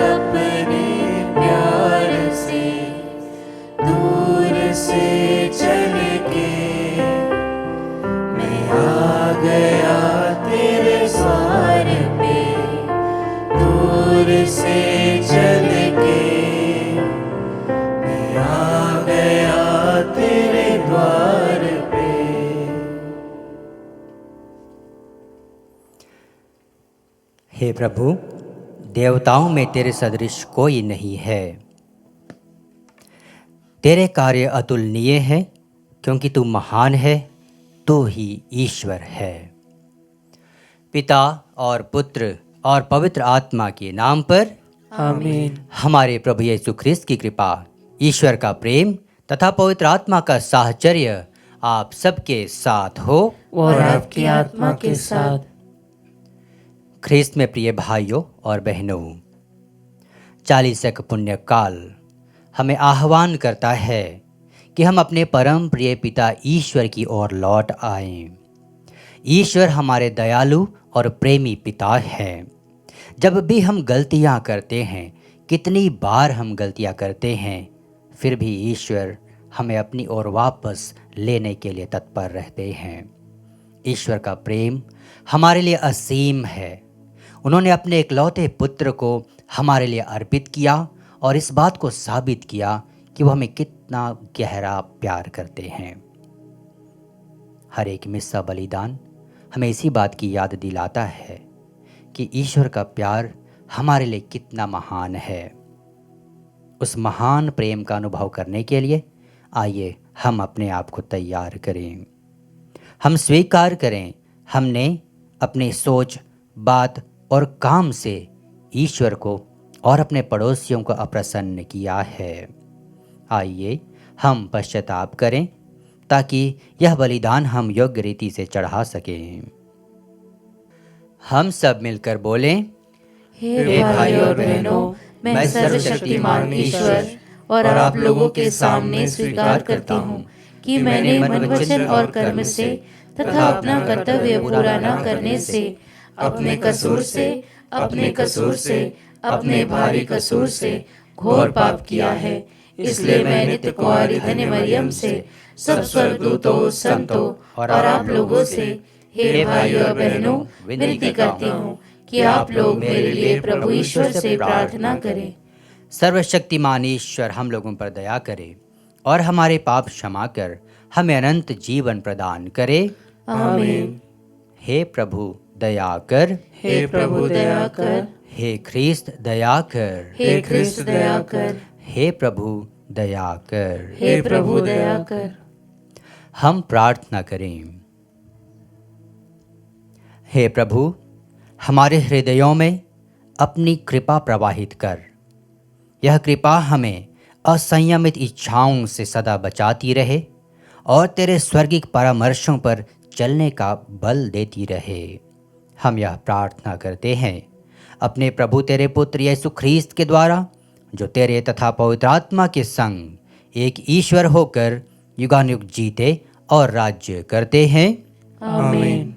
अपने प्यार से दूर से चल के मैं आ गया तेरे द्वार पे, दूर से चल के मैं आ गया तेरे द्वार पे। हे प्रभु, देवताओं में तेरे सदृश कोई नहीं है। तेरे कार्य अतुलनीय हैं, क्योंकि तू महान है, तू ही ईश्वर है। पिता और पुत्र और पवित्र आत्मा के नाम पर आमीन। हमारे प्रभु यीशु ख्रिस्त की कृपा, ईश्वर का प्रेम तथा पवित्र आत्मा का साहचर्य आप सबके साथ हो और आपकी आत्मा के साथ। ख्रिस्त में प्रिय भाइयों और बहनों, 40 पुण्य काल हमें आह्वान करता है कि हम अपने परम प्रिय पिता ईश्वर की ओर लौट आएं। ईश्वर हमारे दयालु और प्रेमी पिता हैं। जब भी हम गलतियां करते हैं, कितनी बार हम गलतियां करते हैं, फिर भी ईश्वर हमें अपनी ओर वापस लेने के लिए तत्पर रहते हैं। ईश्वर का प्रेम हमारे लिए असीम है। उन्होंने अपने इकलौते पुत्र को हमारे लिए अर्पित किया और इस बात को साबित किया कि वो हमें कितना गहरा प्यार करते हैं। हर एक मिस्सा बलिदान हमें इसी बात की याद दिलाता है कि ईश्वर का प्यार हमारे लिए कितना महान है। उस महान प्रेम का अनुभव करने के लिए आइए हम अपने आप को तैयार करें। हम स्वीकार करें, हमने अपने सोच, बात और काम से ईश्वर को और अपने पड़ोसियों को अप्रसन्न किया है। आइए हम पश्चाताप करें ताकि यह बलिदान हम योग्य रीति से चढ़ा सकें। हम सब मिलकर बोलें, हे भाइयों और बहनों, मैं सर्वशक्तिमान ईश्वर और आप लोगों के सामने स्वीकार करती हूँ कि मैंने मन, वचन और कर्म से तथा अपना कर्तव्य पूरा न करने से, अपने कसूर से, अपने भारी कसूर से घोर पाप किया है। इसलिए मैं नित्य कुंवारी धन्य मरियम से, सब स्वर्गदूतों, संतों और आप लोगों से, हे भाइयों और बहनों, विनती करती हूँ कि आप लोग मेरे लिए प्रभु ईश्वर से प्रार्थना करें। सर्वशक्तिमान ईश्वर हम लोगों पर दया करे और हमारे पाप क्षमा कर हमें अनंत जीवन प्रदान करे। आमीन। हे प्रभु दया कर, हे प्रभु दया कर, हे ख्रिस्त दया कर, हे ख्रिस्त दया कर, हे प्रभु दया कर। हे प्रभु दया कर। हम प्रार्थना करें। हे प्रभु, हमारे हृदयों में अपनी कृपा प्रवाहित कर। यह कृपा हमें असंयमित इच्छाओं से सदा बचाती रहे और तेरे स्वर्गिक परामर्शों पर चलने का बल देती रहे। हम यह प्रार्थना करते हैं अपने प्रभु तेरे पुत्र यीशु ख्रीस्त के द्वारा, जो तेरे तथा पवित्र आत्मा के संग एक ईश्वर होकर युगानुयुग जीते और राज्य करते हैं। आमीन।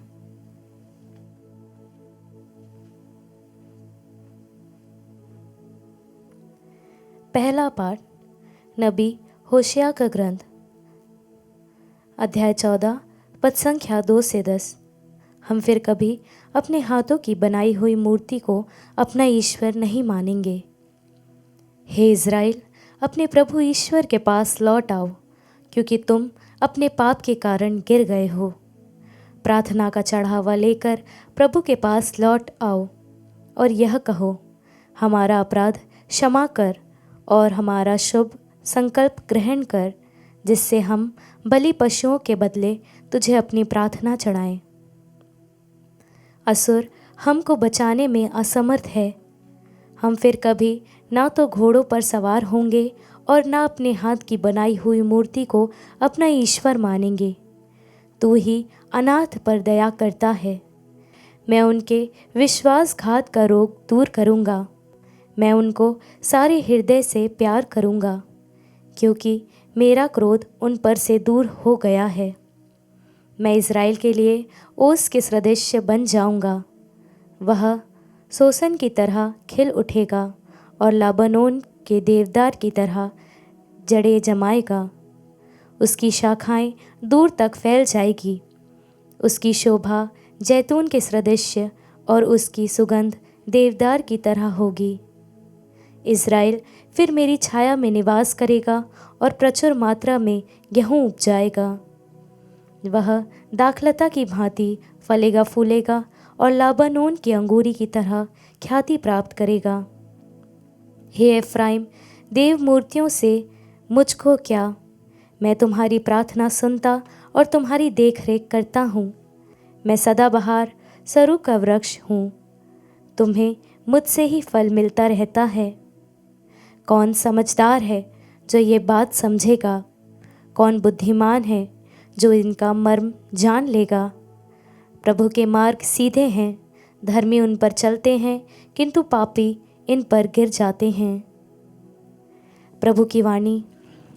पहला पाठ नबी होशिया का ग्रंथ, अध्याय 14, पद संख्या 2 से 10। हम फिर कभी अपने हाथों की बनाई हुई मूर्ति को अपना ईश्वर नहीं मानेंगे। हे इज़राइल, अपने प्रभु ईश्वर के पास लौट आओ, क्योंकि तुम अपने पाप के कारण गिर गए हो। प्रार्थना का चढ़ावा लेकर प्रभु के पास लौट आओ और यह कहो, हमारा अपराध क्षमा कर और हमारा शुभ संकल्प ग्रहण कर, जिससे हम बलि पशुओं के बदले तुझे अपनी प्रार्थना चढ़ाएं। असुर हमको बचाने में असमर्थ है। हम फिर कभी ना तो घोड़ों पर सवार होंगे और ना अपने हाथ की बनाई हुई मूर्ति को अपना ईश्वर मानेंगे। तू ही अनाथ पर दया करता है। मैं उनके विश्वासघात का रोग दूर करूँगा। मैं उनको सारे हृदय से प्यार करूँगा, क्योंकि मेरा क्रोध उन पर से दूर हो गया है। मैं इज़राइल के लिए ओस के सदृश बन जाऊँगा। वह सोसन की तरह खिल उठेगा और लाबानोन के देवदार की तरह जड़ें जमाएगा। उसकी शाखाएं दूर तक फैल जाएगी। उसकी शोभा जैतून के सदृश और उसकी सुगंध देवदार की तरह होगी। इज़राइल फिर मेरी छाया में निवास करेगा और प्रचुर मात्रा में गेहूँ उपजाएगा। वह दाखलता की भांति फलेगा फूलेगा और लाबानोन की अंगूरी की तरह ख्याति प्राप्त करेगा। हे एफ्राइम, देव मूर्तियों से मुझको क्या, मैं तुम्हारी प्रार्थना सुनता और तुम्हारी देखरेख करता हूँ। मैं सदाबहार सरू का वृक्ष हूँ, तुम्हें मुझसे ही फल मिलता रहता है। कौन समझदार है जो ये बात समझेगा? कौन बुद्धिमान है जो इनका मर्म जान लेगा? प्रभु के मार्ग सीधे हैं, धर्मी उन पर चलते हैं, किंतु पापी इन पर गिर जाते हैं। प्रभु की वाणी।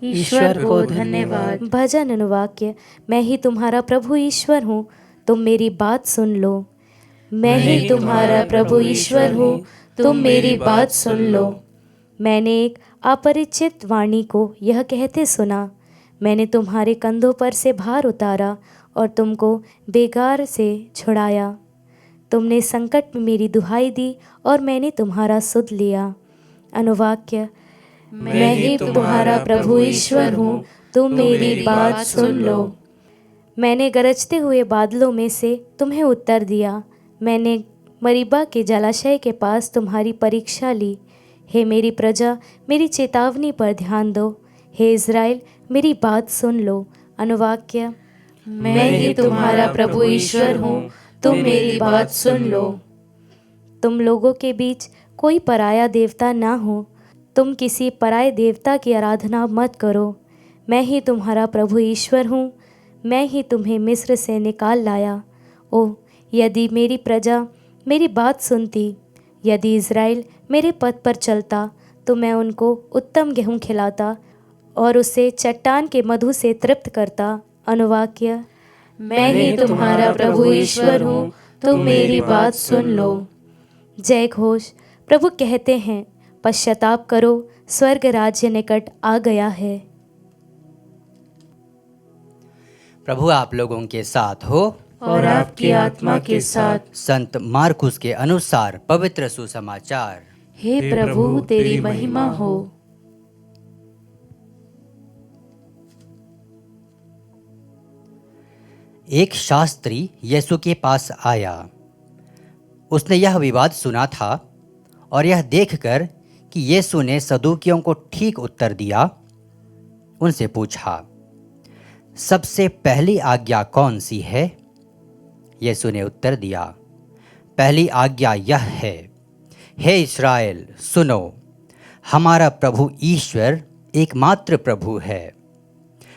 ईश्वर को धन्यवाद। भजन अनुवाक्य। मैं ही तुम्हारा प्रभु ईश्वर हूँ, तुम मेरी बात सुन लो। मैं ही तुम्हारा प्रभु ईश्वर हूँ, तुम मेरी बात सुन लो। मैंने एक अपरिचित वाणी को यह कहते सुना, मैंने तुम्हारे कंधों पर से भार उतारा और तुमको बेगार से छुड़ाया। तुमने संकट में मेरी दुहाई दी और मैंने तुम्हारा सुध लिया। अनुवाक्य। मैं ही तुम्हारा प्रभु ईश्वर हूँ, तुम मेरी बात सुन लो। मैंने गरजते हुए बादलों में से तुम्हें उत्तर दिया। मैंने मरीबा के जलाशय के पास तुम्हारी परीक्षा ली। हे मेरी प्रजा, मेरी चेतावनी पर ध्यान दो। हे इज़राइल, मेरी बात सुन लो। अनुवाक्य। मैं ही तुम्हारा प्रभु ईश्वर हूँ, तुम मेरी बात सुन लो। तुम लोगों के बीच कोई पराया देवता ना हो, तुम किसी पराये देवता की आराधना मत करो। मैं ही तुम्हारा प्रभु ईश्वर हूँ, मैं ही तुम्हें मिस्र से निकाल लाया। ओह, यदि मेरी प्रजा मेरी बात सुनती, यदि इज़राइल मेरे पथ पर चलता, तो मैं उनको उत्तम गेहूँ खिलाता और उसे चट्टान के मधु से तृप्त करता। अनुवाक्य। मैं ही तुम्हारा प्रभु ईश्वर हूँ, तुम मेरी बात सुन लो। जय घोष। प्रभु कहते हैं, पश्चाताप करो, स्वर्ग राज्य निकट आ गया है। प्रभु आप लोगों के साथ हो और आपकी आत्मा के साथ। संत मार्कुस के अनुसार पवित्र सुसमाचार। हे प्रभु, तेरी महिमा हो। एक शास्त्री यीशु के पास आया। उसने यह विवाद सुना था और यह देखकर कि यीशु ने सदूकियों को ठीक उत्तर दिया, उनसे पूछा, सबसे पहली आज्ञा कौन सी है? यीशु ने उत्तर दिया, पहली आज्ञा यह है, हे इस्राएल सुनो, हमारा प्रभु ईश्वर एकमात्र प्रभु है।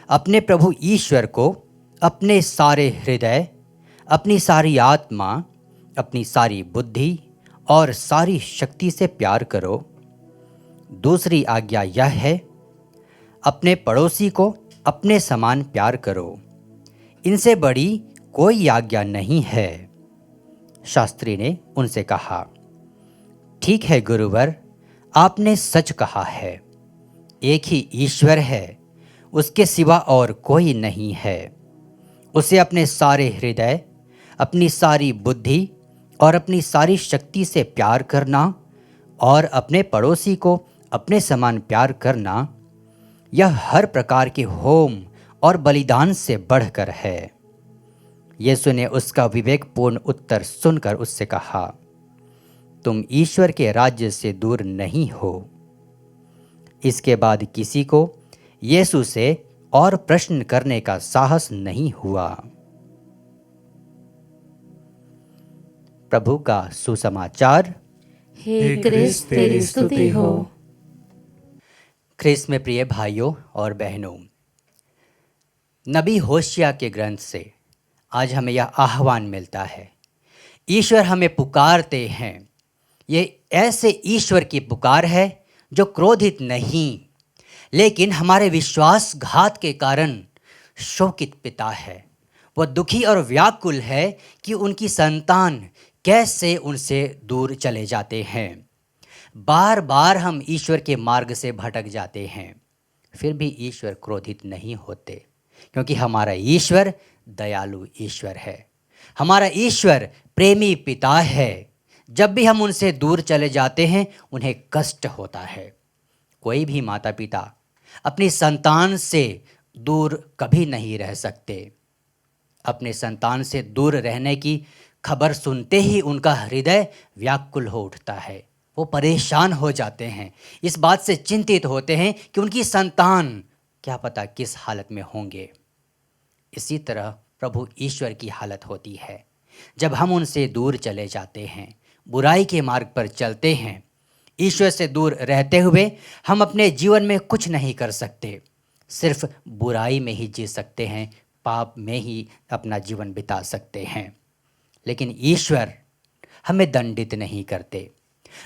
अपने प्रभु ईश्वर को अपने सारे हृदय, अपनी सारी आत्मा, अपनी सारी बुद्धि और सारी शक्ति से प्यार करो। दूसरी आज्ञा यह है, अपने पड़ोसी को अपने समान प्यार करो। इनसे बड़ी कोई आज्ञा नहीं है। शास्त्री ने उनसे कहा, ठीक है गुरुवर, आपने सच कहा है। एक ही ईश्वर है, उसके सिवा और कोई नहीं है। उसे अपने सारे हृदय, अपनी सारी बुद्धि और अपनी सारी शक्ति से प्यार करना और अपने पड़ोसी को अपने समान प्यार करना, यह हर प्रकार के होम और बलिदान से बढ़कर है। यीशु ने उसका विवेकपूर्ण उत्तर सुनकर उससे कहा, तुम ईश्वर के राज्य से दूर नहीं हो। इसके बाद किसी को यीशु से और प्रश्न करने का साहस नहीं हुआ। प्रभु का सुसमाचार। हे क्रिस्त, तेरी स्तुति हो। ख्रिस्त में प्रिय भाइयों और बहनों, नबी होशिया के ग्रंथ से आज हमें यह आह्वान मिलता है। ईश्वर हमें पुकारते हैं। ये ऐसे ईश्वर की पुकार है जो क्रोधित नहीं, लेकिन हमारे विश्वासघात के कारण शोकित पिता है। वह दुखी और व्याकुल है कि उनकी संतान कैसे उनसे दूर चले जाते हैं। बार बार हम ईश्वर के मार्ग से भटक जाते हैं, फिर भी ईश्वर क्रोधित नहीं होते, क्योंकि हमारा ईश्वर दयालु ईश्वर है। हमारा ईश्वर प्रेमी पिता है। जब भी हम उनसे दूर चले जाते हैं उन्हें कष्ट होता है। कोई भी माता पिता अपनी संतान से दूर कभी नहीं रह सकते। अपने संतान से दूर रहने की खबर सुनते ही उनका हृदय व्याकुल हो उठता है। वो परेशान हो जाते हैं, इस बात से चिंतित होते हैं कि उनकी संतान क्या पता किस हालत में होंगे। इसी तरह प्रभु ईश्वर की हालत होती है। जब हम उनसे दूर चले जाते हैं, बुराई के मार्ग पर चलते हैं, ईश्वर से दूर रहते हुए हम अपने जीवन में कुछ नहीं कर सकते, सिर्फ बुराई में ही जी सकते हैं, पाप में ही अपना जीवन बिता सकते हैं। लेकिन ईश्वर हमें दंडित नहीं करते।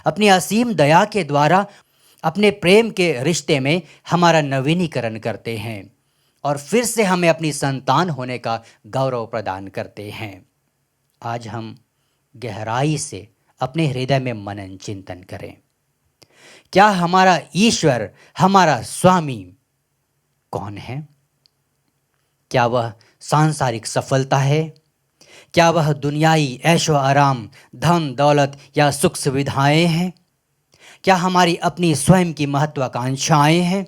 अपनी असीम दया के द्वारा अपने प्रेम के रिश्ते में हमारा नवीनीकरण करते हैं और फिर से हमें अपनी संतान होने का गौरव प्रदान करते हैं। आज हम गहराई से अपने हृदय में मनन चिंतन करें। क्या हमारा ईश्वर, हमारा स्वामी कौन है? क्या वह सांसारिक सफलता है? क्या वह दुनियाई ऐशो आराम, धन दौलत या सुख सुविधाएं हैं? क्या हमारी अपनी स्वयं की महत्वाकांक्षाएं हैं?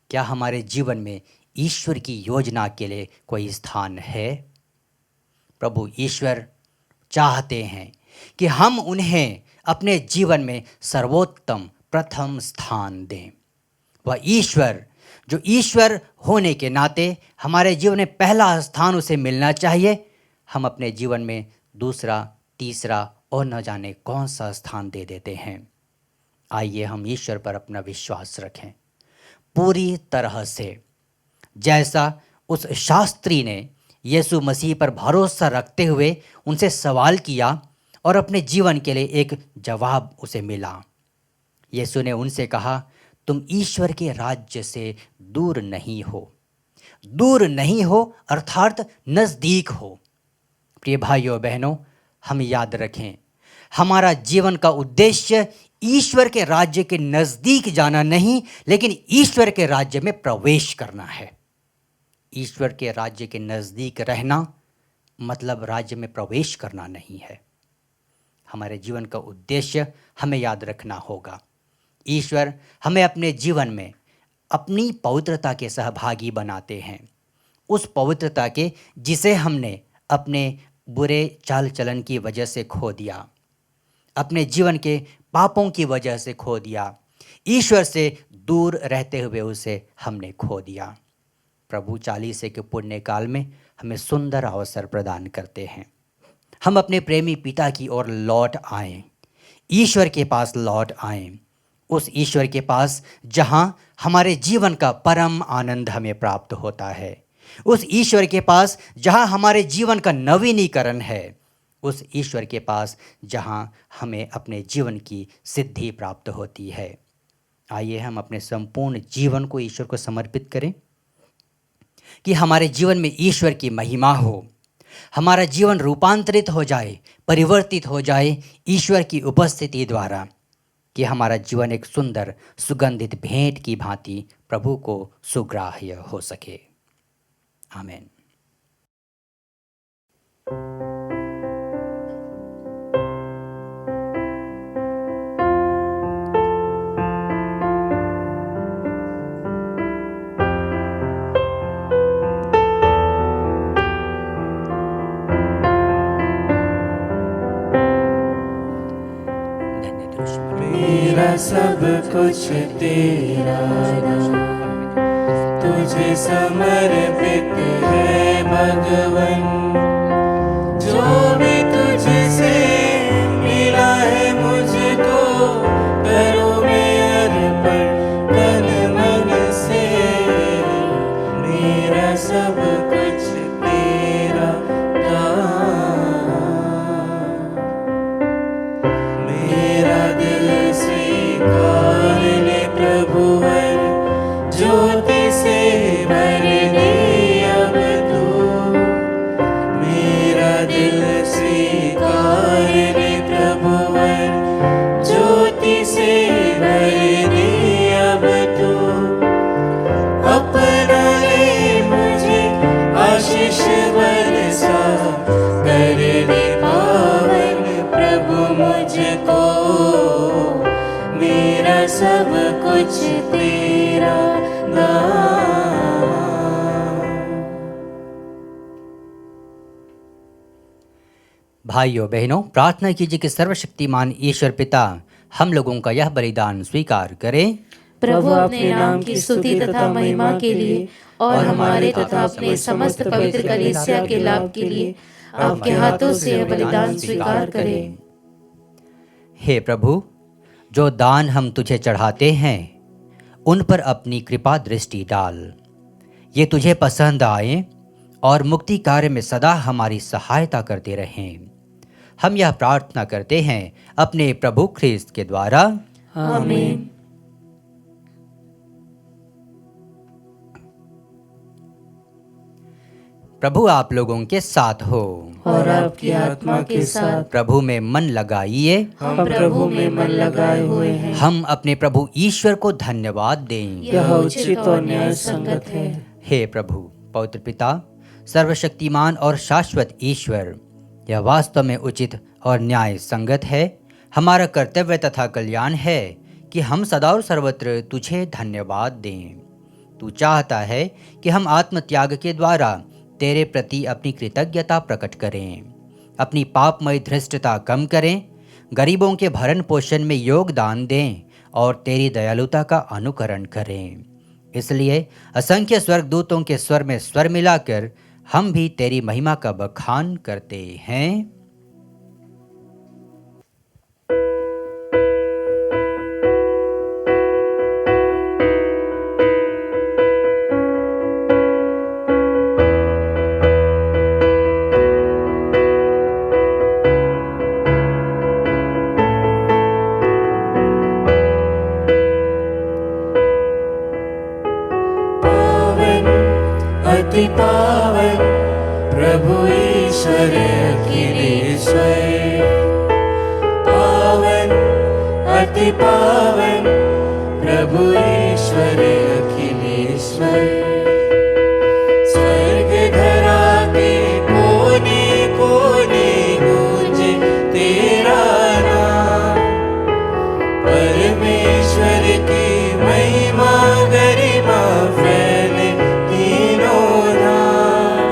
क्या हमारे जीवन में ईश्वर की योजना के लिए कोई स्थान है? प्रभु ईश्वर चाहते हैं कि हम उन्हें अपने जीवन में सर्वोत्तम प्रथम स्थान दें। वह ईश्वर जो ईश्वर होने के नाते हमारे जीवन में पहला स्थान उसे मिलना चाहिए, हम अपने जीवन में दूसरा, तीसरा और न जाने कौन सा स्थान दे देते हैं। आइए हम ईश्वर पर अपना विश्वास रखें पूरी तरह से। जैसा उस शास्त्री ने यीशु मसीह पर भरोसा रखते हुए उनसे सवाल किया और अपने जीवन के लिए एक जवाब उसे मिला। यीशु ने उनसे कहा, तुम ईश्वर के राज्य से दूर नहीं हो। दूर नहीं हो अर्थात नज़दीक हो। प्रिय भाइयों बहनों, हम याद रखें, हमारा जीवन का उद्देश्य ईश्वर के राज्य के नज़दीक जाना नहीं, लेकिन ईश्वर के राज्य में प्रवेश करना है। ईश्वर के राज्य के नज़दीक रहना मतलब राज्य में प्रवेश करना नहीं है। हमारे जीवन का उद्देश्य हमें याद रखना होगा। ईश्वर हमें अपने जीवन में अपनी पवित्रता के सहभागी बनाते हैं, उस पवित्रता के जिसे हमने अपने बुरे चाल चलन की वजह से खो दिया, अपने जीवन के पापों की वजह से खो दिया, ईश्वर से दूर रहते हुए उसे हमने खो दिया। प्रभु 40 के पुण्य काल में हमें सुंदर अवसर प्रदान करते हैं। हम अपने प्रेमी पिता की ओर लौट आएं, ईश्वर के पास लौट आएं, उस ईश्वर के पास जहां हमारे जीवन का परम आनंद हमें प्राप्त होता है, उस ईश्वर के पास जहां हमारे जीवन का नवीनीकरण है, उस ईश्वर के पास जहां हमें अपने जीवन की सिद्धि प्राप्त होती है। आइए हम अपने संपूर्ण जीवन को ईश्वर को समर्पित करें कि हमारे जीवन में ईश्वर की महिमा हो, हमारा जीवन रूपांतरित हो जाए, परिवर्तित हो जाए ईश्वर की उपस्थिति द्वारा, कि हमारा जीवन एक सुंदर सुगंधित भेंट की भांति प्रभु को सुग्राह्य हो सके। आमीन। मेरा सब कुछ तेरा तुझे समर्पित है भगवन। जो भी तुझसे मिला है मुझको करूँ मैं अर्पण तन मन से। मेरा सब कुछ तेरा मेरा दिल स्वीकार ले प्रभुवर, ज्योति से भर दे अब तू। मेरा दिल कुछ तेरा दान। भाइयों बहनों, प्रार्थना कीजिए कि सर्वशक्तिमान ईश्वर पिता हम लोगों का यह बलिदान स्वीकार करें। प्रभु अपने नाम की स्तुति तथा महिमा के लिए और हमारे तथा अपने समस्त पवित्र कलीसिया के लाभ के लिए आपके हाथों से यह बलिदान स्वीकार करें। हे प्रभु, जो दान हम तुझे चढ़ाते हैं उन पर अपनी कृपा दृष्टि डाल। ये तुझे पसंद आए और मुक्ति कार्य में सदा हमारी सहायता करते रहें। हम यह प्रार्थना करते हैं अपने प्रभु ख्रिस्त के द्वारा। आमीन। प्रभु आप लोगों के साथ हो और आपकी आत्मा के साथ। प्रभु में मन लगाइए। हम प्रभु में मन लगाए हुए हैं। हम अपने प्रभु ईश्वर को धन्यवाद दें। यह उचित और न्याय संगत है। हे प्रभु पवित्र पिता, सर्वशक्तिमान और शाश्वत ईश्वर, यह वास्तव में उचित और न्याय संगत है। हमारा कर्तव्य तथा कल्याण है कि हम सदा और सर्वत्र तुझे धन्यवाद दें। तू चाहता है कि हम आत्मत्याग के द्वारा तेरे प्रति अपनी कृतज्ञता प्रकट करें, अपनी पापमय धृष्टता कम करें, गरीबों के भरण पोषण में योगदान दें और तेरी दयालुता का अनुकरण करें। इसलिए असंख्य स्वर्गदूतों के स्वर में स्वर मिलाकर हम भी तेरी महिमा का बखान करते हैं। अति पावन प्रभु ईश्वर अखिलेश्वर, पावन अति पावन प्रभु ईश्वर अखिलेश्वर। स्वर्ग धरा के कोने कोने गूंजे तेरा नाम, परमेश्वर की महिमा गरिमा फैले तीनों धाम,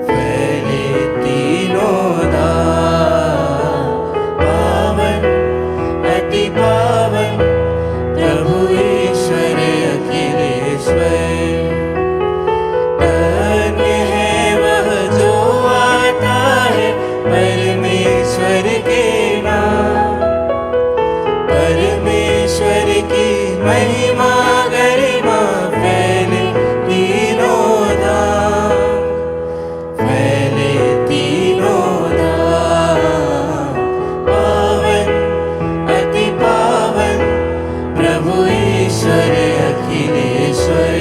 फैले तीनों धाम। पावन अति पावन प्रभु ईश्वर अखिलेश्वर, धन्य है वह जो आता है परमेश्वर के नाम, परमेश्वर की महिमा गरिमा फैले तीनों धाम, फैले तीनों धाम। पावन अति पावन प्रभु ईश्वर अखिलेश्वर,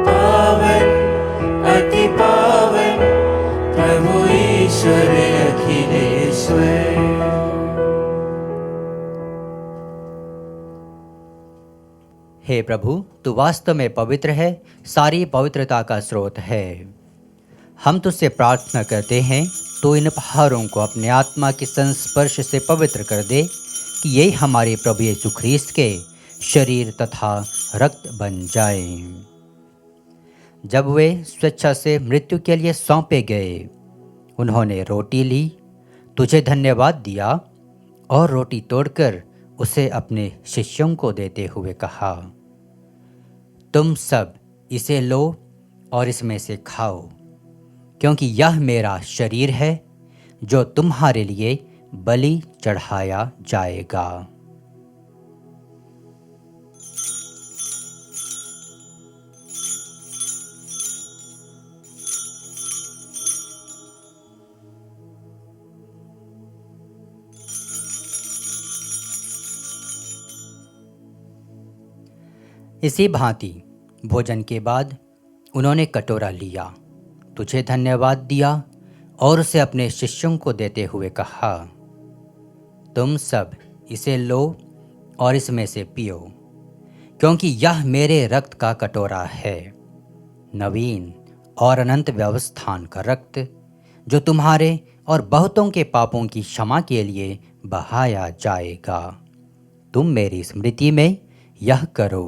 पावन अति पावन प्रभु ईश्वर अखिलेश्वर। हे प्रभु, तू वास्तव में पवित्र है, सारी पवित्रता का स्रोत है। हम तुझसे प्रार्थना करते हैं, तू इन पहाड़ों को अपने आत्मा के संस्पर्श से पवित्र कर दे कि ये हमारे प्रभु यीशु ख्रीस्त के शरीर तथा रक्त बन जाएं। जब वे स्वेच्छा से मृत्यु के लिए सौंपे गए, उन्होंने रोटी ली, तुझे धन्यवाद दिया और रोटी तोड़कर उसे अपने शिष्यों को देते हुए कहा, तुम सब इसे लो और इसमें से खाओ, क्योंकि यह मेरा शरीर है जो तुम्हारे लिए बलि चढ़ाया जाएगा। इसी भांति भोजन के बाद उन्होंने कटोरा लिया, तुझे धन्यवाद दिया और उसे अपने शिष्यों को देते हुए कहा, तुम सब इसे लो और इसमें से पियो, क्योंकि यह मेरे रक्त का कटोरा है, नवीन और अनंत व्यवस्थान का रक्त, जो तुम्हारे और बहुतों के पापों की क्षमा के लिए बहाया जाएगा। तुम मेरी स्मृति में यह करो।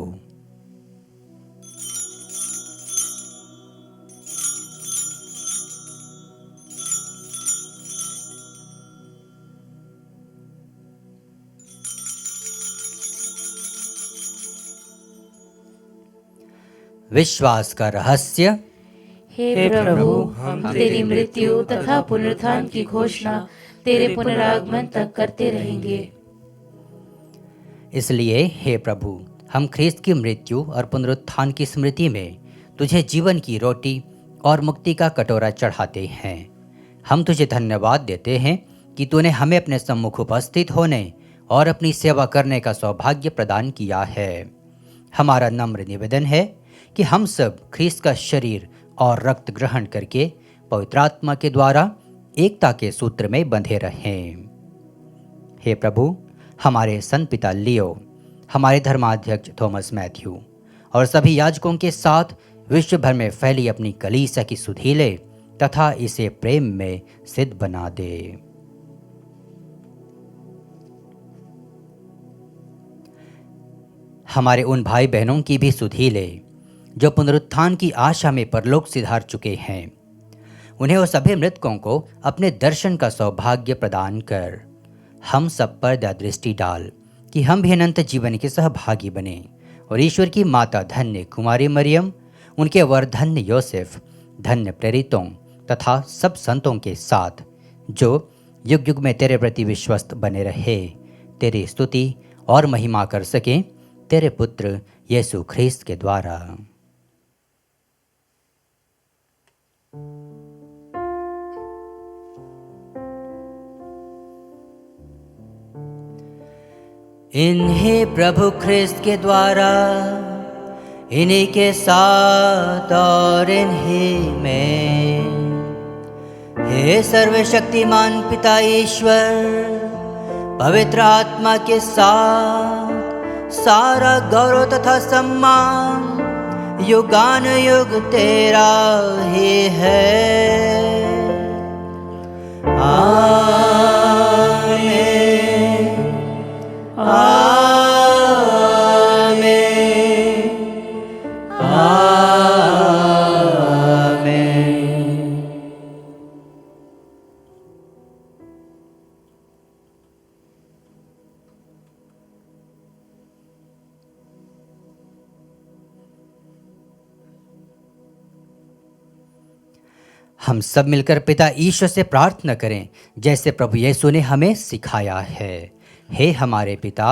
विश्वास का रहस्य। हे प्रभु, हम तेरी मृत्यु तथा पुनरुत्थान की घोषणा तेरे पुनरागमन तक करते रहेंगे। इसलिए हे प्रभु, हम ख्रीस्त की मृत्यु और पुनरुत्थान की स्मृति में तुझे जीवन की रोटी और मुक्ति का कटोरा चढ़ाते हैं। हम तुझे धन्यवाद देते हैं कि तूने हमें अपने सम्मुख उपस्थित होने और अपनी सेवा करने का सौभाग्य प्रदान किया है। हमारा नम्र निवेदन है कि हम सब ख्रीस्त का शरीर और रक्त ग्रहण करके पवित्र आत्मा के द्वारा एकता के सूत्र में बंधे रहें। हे प्रभु, हमारे संत पिता लियो, हमारे धर्माध्यक्ष थॉमस मैथ्यू और सभी याजकों के साथ विश्व भर में फैली अपनी कलीसिया की सुधि ले तथा इसे प्रेम में सिद्ध बना दे। हमारे उन भाई बहनों की भी सुधि ले जो पुनरुत्थान की आशा में परलोक सिधार चुके हैं। उन्हें और सभी मृतकों को अपने दर्शन का सौभाग्य प्रदान कर। हम सब पर दया दृष्टि डाल कि हम भी अनंत जीवन के सहभागी बने और ईश्वर की माता धन्य कुमारी मरियम, उनके वर धन्य योसेफ, धन्य प्रेरितों तथा सब संतों के साथ जो युग युग में तेरे प्रति विश्वस्त बने रहे, तेरी स्तुति और महिमा कर सकें तेरे पुत्र यीशु ख्रीस्त के द्वारा। इन्हें प्रभु ख्रीस्त के द्वारा, इन्हीं के साथ और इन्हीं में, हे सर्वशक्तिमान पिता ईश्वर, पवित्र आत्मा के साथ सारा गौरव तथा सम्मान युगान युग तेरा ही है। हम सब मिलकर पिता ईश्वर से प्रार्थना करें जैसे प्रभु यीशु ने हमें सिखाया है। हे हमारे पिता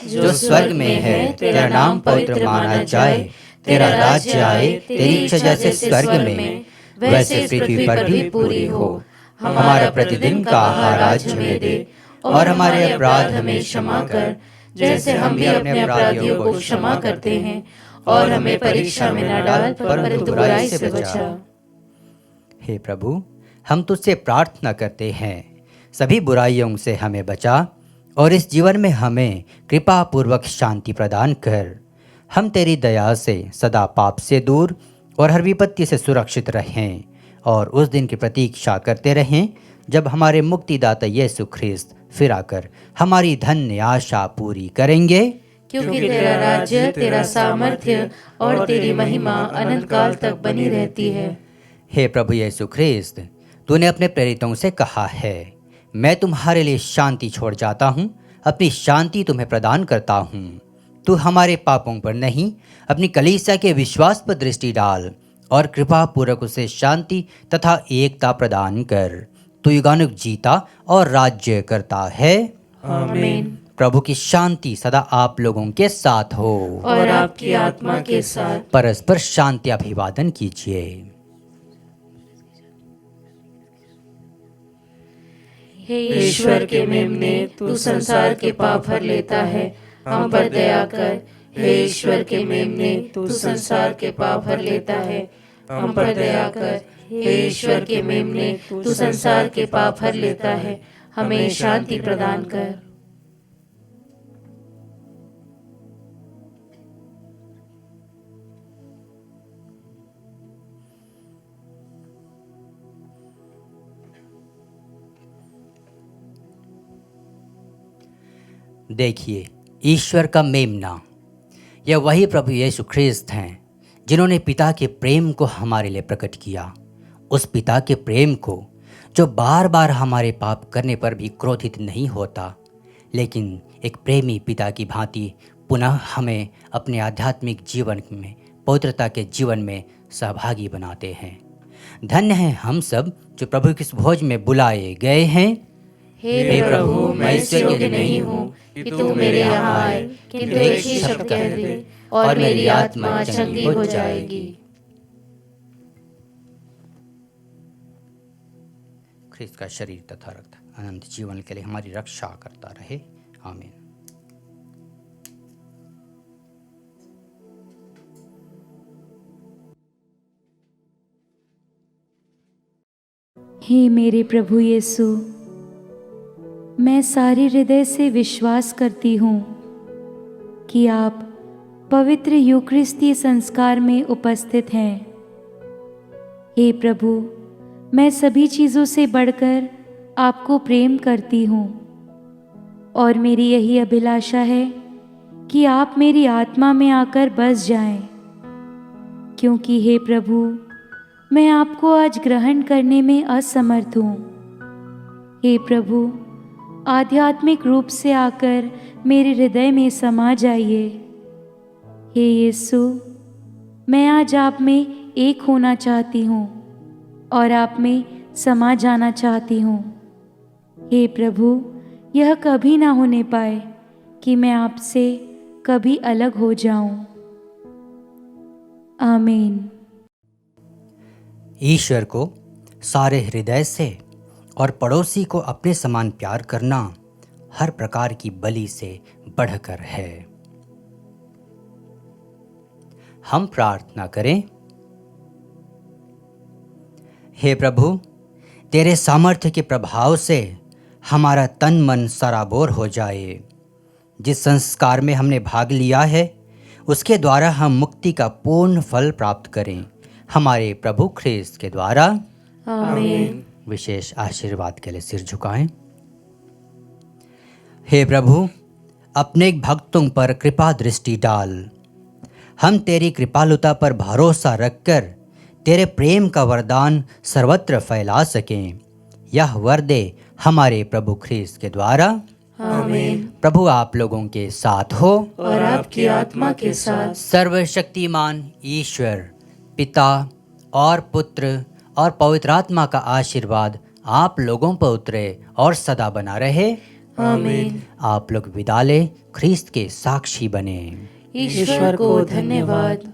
जो स्वर्ग में है, तेरा नाम पवित्र माना जाए, तेरा राज्य आए, तेरी इच्छा जैसे स्वर्ग में वैसे पृथ्वी पर भी पूरी हो। हमारा प्रतिदिन का आहार आज हमें दे और हमारे अपराध हमें क्षमा कर जैसे हम भी अपने अपराधियों को क्षमा करते हैं, और हमें परीक्षा में न डाल परंतु बुराई से बचा। हे प्रभु, हम तुझसे प्रार्थना करते हैं सभी बुराइयों से हमें बचा और इस जीवन में हमें कृपा पूर्वक शांति प्रदान कर। हम तेरी दया से सदा पाप से दूर और हर विपत्ति से सुरक्षित रहें और उस दिन की प्रतीक्षा करते रहें जब हमारे मुक्तिदाता यीशु ख्रीस्त फिर आकर हमारी धन्य आशा पूरी करेंगे। क्योंकि तेरा राज्य, तेरा सामर्थ्य और तेरी महिमा अनंत काल तक बनी रहती है। हे प्रभु यीशु ख्रीस्त, तूने अपने प्रेरितों से कहा है, मैं तुम्हारे लिए शांति छोड़ जाता हूँ, अपनी शांति तुम्हें प्रदान करता हूँ। तू हमारे पापों पर नहीं, अपनी कलीसिया के विश्वास पर दृष्टि डाल और कृपा पूर्वक उसे शांति तथा एकता प्रदान कर। तू युगानुग जीता और राज्य करता है। आमीन। प्रभु की शांति सदा आप लोगों के साथ हो और आपकी आत्मा के साथ। परस्पर शांति अभिवादन कीजिए। हे ईश्वर के मेमने, तू संसार के पाप हर लेता है, हम पर दया कर। हे ईश्वर के मेमने, तू संसार के पाप हर लेता है, हम पर दया कर। हे ईश्वर के मेमने, तू संसार के पाप हर लेता है, हमें शांति प्रदान कर। देखिए, ईश्वर का मेमना, यह वही प्रभु यीशु ख्रिस्त हैं जिन्होंने पिता के प्रेम को हमारे लिए प्रकट किया। उस पिता के प्रेम को जो बार बार हमारे पाप करने पर भी क्रोधित नहीं होता, लेकिन एक प्रेमी पिता की भांति पुनः हमें अपने आध्यात्मिक जीवन में, पवित्रता के जीवन में सहभागी बनाते हैं। धन्य हैं हम सब जो प्रभु की इस भोज में बुलाए गए हैं। हे प्रभु, मैं इस योग्य नहीं हूँ कि तू मेरे यहाँ आए, किंतु एक ही शब्द कह दे और मेरी आत्मा चंगी हो जाएगी। ख्रिस्त का शरीर तथा रक्त अनंत जीवन के लिए हमारी रक्षा करता रहे। आमीन। हे मेरे प्रभु यीशु, मैं सारे हृदय से विश्वास करती हूँ कि आप पवित्र यूकरिस्तीय संस्कार में उपस्थित हैं। हे प्रभु, मैं सभी चीज़ों से बढ़कर आपको प्रेम करती हूँ और मेरी यही अभिलाषा है कि आप मेरी आत्मा में आकर बस जाएं, क्योंकि हे प्रभु, मैं आपको आज ग्रहण करने में असमर्थ हूँ। हे प्रभु, आध्यात्मिक रूप से आकर मेरे हृदय में समा जाइए। हे यीशु, मैं आज आप में एक होना चाहती हूँ और आप में समा जाना चाहती हूँ। हे प्रभु, यह कभी ना होने पाए कि मैं आपसे कभी अलग हो जाऊं। आमीन। ईश्वर को सारे हृदय से और पड़ोसी को अपने समान प्यार करना हर प्रकार की बलि से बढ़कर है। हम प्रार्थना करें। हे प्रभु, तेरे सामर्थ्य के प्रभाव से हमारा तन मन सराबोर हो जाए। जिस संस्कार में हमने भाग लिया है उसके द्वारा हम मुक्ति का पूर्ण फल प्राप्त करें, हमारे प्रभु ख्रिस्त के द्वारा। आमीन। विशेष आशीर्वाद के लिए सिर झुकाएं। हे प्रभु, अपने भक्तों पर कृपा दृष्टि डाल। हम तेरी कृपालुता पर भरोसा रखकर तेरे प्रेम का वरदान सर्वत्र फैला सकें। यह वर दे हमारे प्रभु ख्रिस्त के द्वारा। आमीन। प्रभु आप लोगों के साथ हो और आपकी आत्मा के साथ। सर्वशक्तिमान ईश्वर पिता और पुत्र और पवित्र आत्मा का आशीर्वाद आप लोगों पर उतरे और सदा बना रहे। आमीन। आप लोग विदा लें, ख्रिस्त के साक्षी बने। ईश्वर को धन्यवाद।